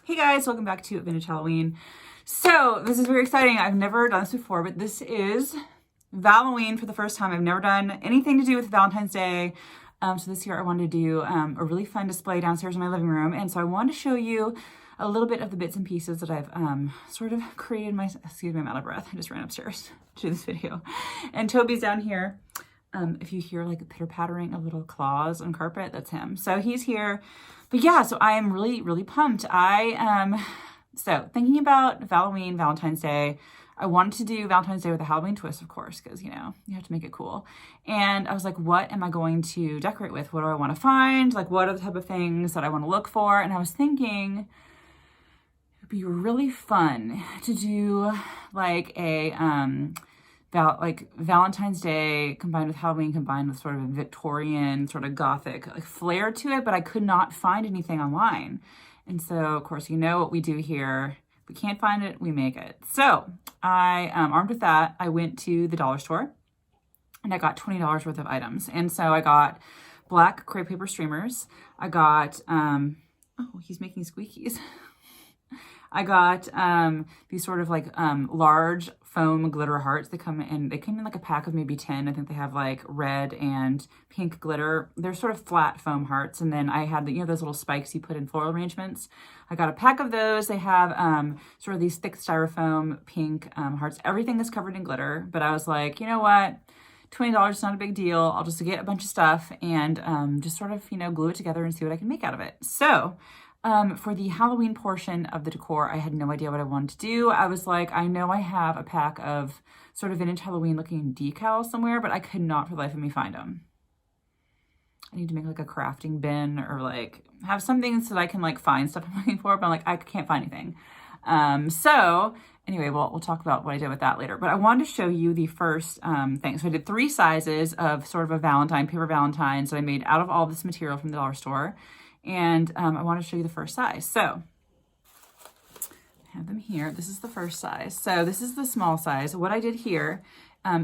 Hey guys, welcome back to Vintage Halloween. So this is very exciting. I've never done this before, but this is Valloween for the first time. I've never done anything to do with Valentine's Day. So this year I wanted to do a really fun display downstairs in my living room. And so I wanted to show you a little bit of the bits and pieces that I've sort of created excuse me, I'm out of breath. I just ran upstairs to do this video. And Toby's down here. If you hear like pitter-pattering of little claws on carpet, that's him. So he's here. But yeah, so I am really, really pumped. So thinking about Halloween, Valentine's Day, I wanted to do Valentine's Day with a Halloween twist, of course, because, you know, you have to make it cool. And I was like, what am I going to decorate with? What do I want to find? Like, what are the type of things that I want to look for? And I was thinking it'd be really fun to do like a, Valentine's Day combined with Halloween, combined with sort of a Victorian sort of Gothic like flair to it, but I could not find anything online. And so, of course, you know what we do here. If we can't find it, we make it. So I, armed with that, I went to the dollar store and I got $20 worth of items. And so I got black crepe paper streamers. I got, oh, he's making squeakies. I got these sort of like large foam glitter hearts. They came in like a pack of maybe 10. I think they have like red and pink glitter. They're sort of flat foam hearts. And then I had the, you know, those little spikes you put in floral arrangements. I got a pack of those. They have sort of these thick styrofoam pink hearts. Everything is covered in glitter. But I was like, you know what? $20 is not a big deal. I'll just get a bunch of stuff and just sort of, you know, glue it together and see what I can make out of it. So for the Halloween portion of the decor, I had no idea what I wanted to do. I was like, I know I have a pack of sort of vintage Halloween looking decals somewhere, but I could not for the life of me find them. I need to make like a crafting bin or like have something so that I can like find stuff I'm looking for, but I'm like, I can't find anything. So anyway, we'll talk about what I did with that later, but I wanted to show you the first thing. So I did 3 sizes of sort of a Valentine, paper Valentines that I made out of all this material from the dollar store. And I want to show you the first size. So I have them here. This is the first size. So this is the small size. What I did here,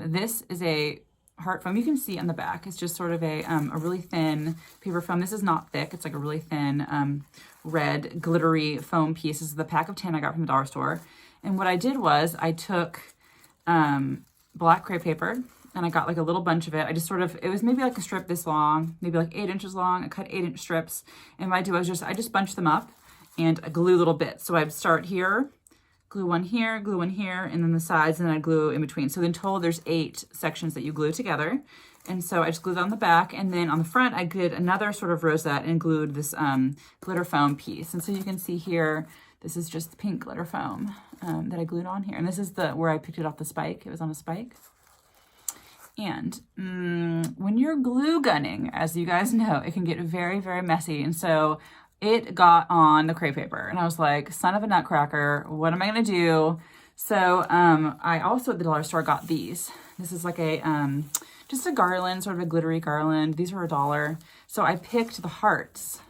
this is a heart foam. You can see on the back. It's just sort of a really thin paper foam. This is not thick. It's like a really thin red glittery foam piece. This is the pack of 10 I got from the dollar store. And what I did was I took black crepe paper. And I got like a little bunch of it. I just sort of, it was maybe like a strip this long, maybe like 8 inches long. I cut 8-inch strips. And what I do is I just bunch them up and I glue little bits. So I'd start here, glue one here, and then the sides, and then I glue in between. So in total, there's 8 sections that you glue together. And so I just glued on the back, and then on the front, I did another sort of rosette and glued this glitter foam piece. And so you can see here, this is just the pink glitter foam that I glued on here. And this is where I picked it off the spike. It was on a spike. And when you're glue gunning, as you guys know, it can get very, very messy. And so it got on the crepe paper. And I was like, son of a nutcracker, what am I going to do? So I also at the dollar store got these. This is like a just a garland, sort of a glittery garland. These were $1. So I picked the hearts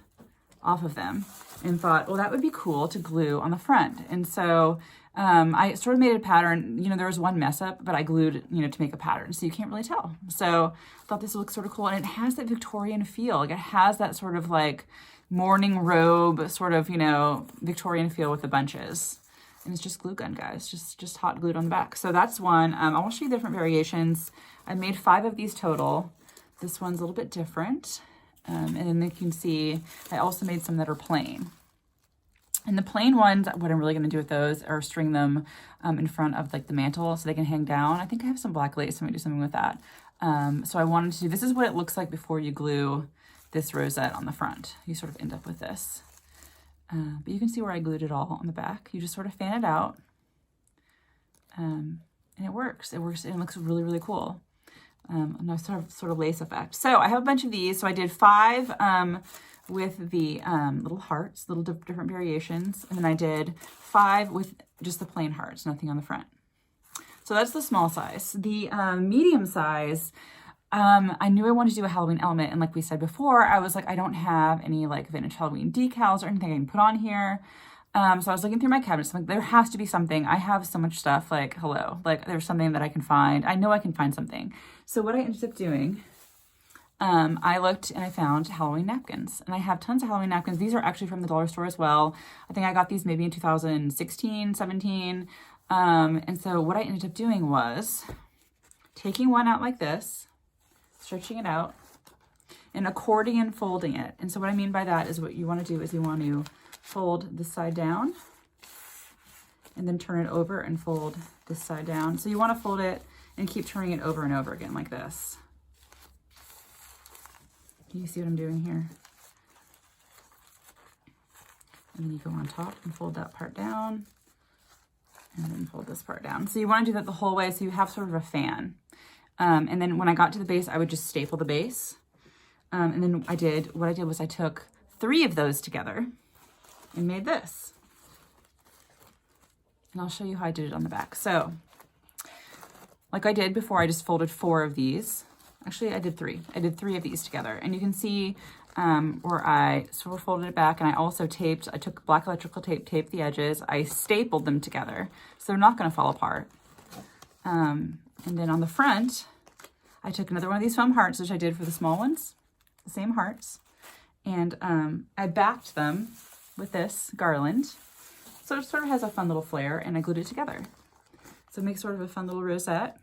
off of them and thought, well, that would be cool to glue on the front. And so I sort of made a pattern. You know, there was one mess up, but I glued, you know, to make a pattern, so you can't really tell. So I thought this would look sort of cool, and it has that Victorian feel. Like it has that sort of like morning robe, sort of, you know, Victorian feel with the bunches. And it's just glue gun, guys, just hot glued on the back. So that's one. I want to show you different variations. I made 5 of these total. This one's a little bit different. And then you can see I also made some that are plain. And the plain ones, what I'm really going to do with those are string them in front of like the mantle so they can hang down. I think I have some black lace, so I'm going to do something with that. So I wanted to, this is what it looks like before you glue this rosette on the front. You sort of end up with this. But you can see where I glued it all on the back. You just sort of fan it out. And it works. It works and it looks really, really cool. A nice sort of lace effect. So I have a bunch of these. So I did 5 with the little hearts, little different variations. And then I did 5 with just the plain hearts, nothing on the front. So that's the small size. The medium size, I knew I wanted to do a Halloween element. And like we said before, I was like, I don't have any like vintage Halloween decals or anything I can put on here. So I was looking through my cabinets. I'm like, there has to be something. I have so much stuff. Like, hello, like there's something that I can find. I know I can find something. So what I ended up doing I looked and I found Halloween napkins, and I have tons of Halloween napkins. These are actually from the dollar store as well. I think I got these maybe in 2016, 17. And so what I ended up doing was taking one out like this, stretching it out, and accordion folding it. And so what I mean by that is what you want to do is you want to fold this side down and then turn it over and fold this side down. So you want to fold it and keep turning it over and over again like this. Can you see what I'm doing here? And then you go on top and fold that part down and then fold this part down. So you want to do that the whole way so you have sort of a fan. And then when I got to the base, I would just staple the base. And then what I did was I took 3 of those together and made this. And I'll show you how I did it on the back. So, like I did before, I just folded 4 of these. Actually, I did 3. I did 3 of these together. And you can see where I sort of folded it back, and I also I took black electrical tape, taped the edges. I stapled them together, so they're not going to fall apart. And then on the front, I took another one of these foam hearts, which I did for the small ones, the same hearts. And I backed them with this garland. So it sort of has a fun little flare, and I glued it together. So it makes sort of a fun little rosette.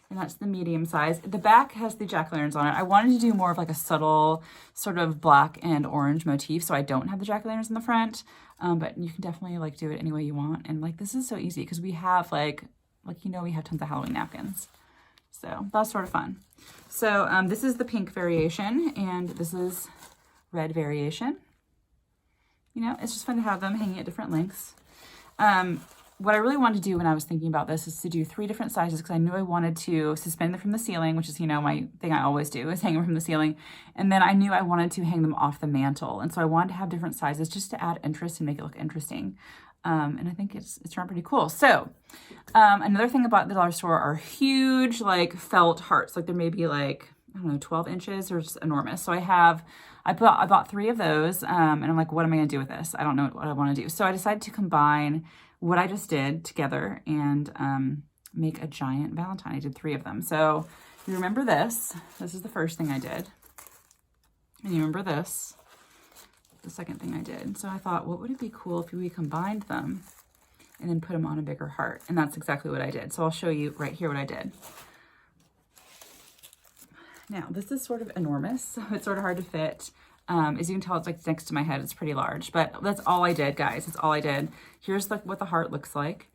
And that's the medium size. The back has the jack-o'-lanterns on it. I wanted to do more of like a subtle sort of black and orange motif, so I don't have the jack-o'-lanterns in the front. But you can definitely like do it any way you want. And like this is so easy because we have we have tons of Halloween napkins. So that's sort of fun. So this is the pink variation, and this is red variation. You know, it's just fun to have them hanging at different lengths. What I really wanted to do when I was thinking about this is to do 3 different sizes because I knew I wanted to suspend them from the ceiling, which is, my thing I always do is hang them from the ceiling. And then I knew I wanted to hang them off the mantle. And so I wanted to have different sizes just to add interest and make it look interesting. And I think it's turned pretty cool. So another thing about the dollar store are huge felt hearts. There may be 12 inches or just enormous. So I bought 3 of those and I'm like, what am I going to do with this? I don't know what I want to do. So I decided to combine what I just did together and make a giant Valentine. I did 3 of them. So you remember this. This is the first thing I did. And you remember this, the second thing I did. So I thought, what would it be cool if we combined them and then put them on a bigger heart? And that's exactly what I did. So I'll show you right here what I did. Now, this is sort of enormous, so it's sort of hard to fit. As you can tell, it's next to my head. It's pretty large, but that's all I did, guys. That's all I did. Here's what the heart looks like.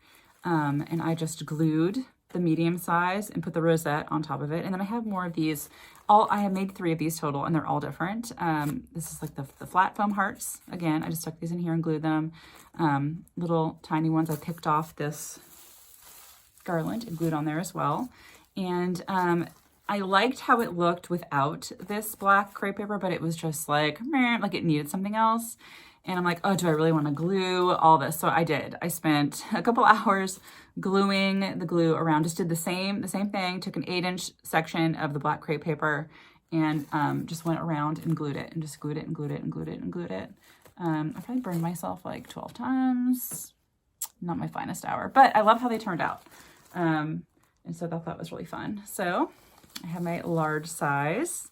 And I just glued the medium size and put the rosette on top of it. And then I have more of these. I have made 3 of these total, and they're all different. This is the flat foam hearts. Again, I just stuck these in here and glued them. Little tiny ones, I picked off this garland and glued on there as well. And I liked how it looked without this black crepe paper, but it was just meh, it needed something else. And I'm like, oh, do I really want to glue all this? So I did. I spent a couple hours gluing the glue around, just did the same thing, took an 8-inch section of the black crepe paper and just went around and glued it and just glued it and glued it and glued it and glued it. I probably burned myself 12 times. Not my finest hour, but I love how they turned out. And so I thought that was really fun. So I have my large size,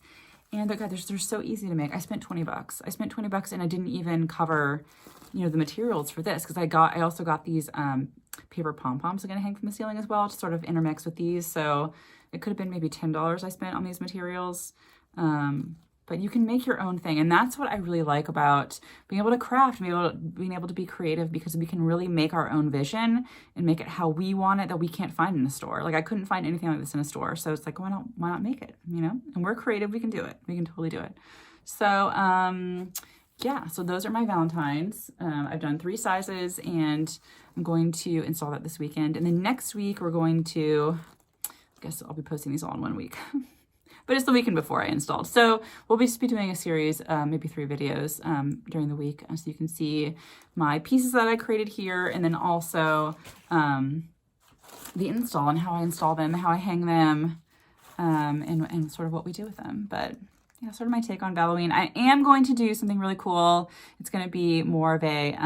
and they're so easy to make. I spent $20. I spent $20 and I didn't even cover, the materials for this because I also got these paper pom-poms I'm gonna hang from the ceiling as well to sort of intermix with these. So it could have been maybe $10 I spent on these materials. But you can make your own thing. And that's what I really like about being able to craft, being able to be creative, because we can really make our own vision and make it how we want it that we can't find in a store. I couldn't find anything like this in a store. So it's why not make it, And we're creative, we can do it. We can totally do it. So, yeah, so those are my Valentines. I've done 3 sizes and I'm going to install that this weekend. And then next week we're going to, I guess I'll be posting these all in one week. But it's the weekend before I installed. So we'll just be doing a series, maybe 3 videos during the week. So you can see my pieces that I created here, and then also the install and how I install them, how I hang them, and sort of what we do with them. But yeah, sort of my take on Valloween. I am going to do something really cool. It's going to be more of a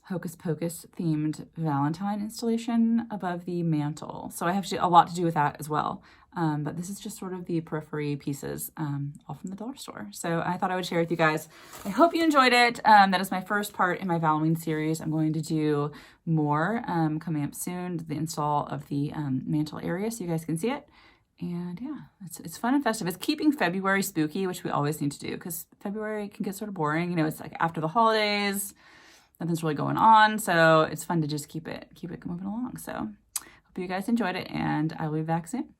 Hocus Pocus themed Valentine installation above the mantle. So I have a lot to do with that as well. But this is just sort of the periphery pieces, all from the dollar store. So I thought I would share with you guys. I hope you enjoyed it. That is my first part in my Valloween series. I'm going to do more coming up soon, the install of the mantle area so you guys can see it. And yeah, it's fun and festive. It's keeping February spooky, which we always need to do because February can get sort of boring. You know, it's like after the holidays, nothing's really going on. So it's fun to just keep it moving along. So hope you guys enjoyed it, and I will be back soon.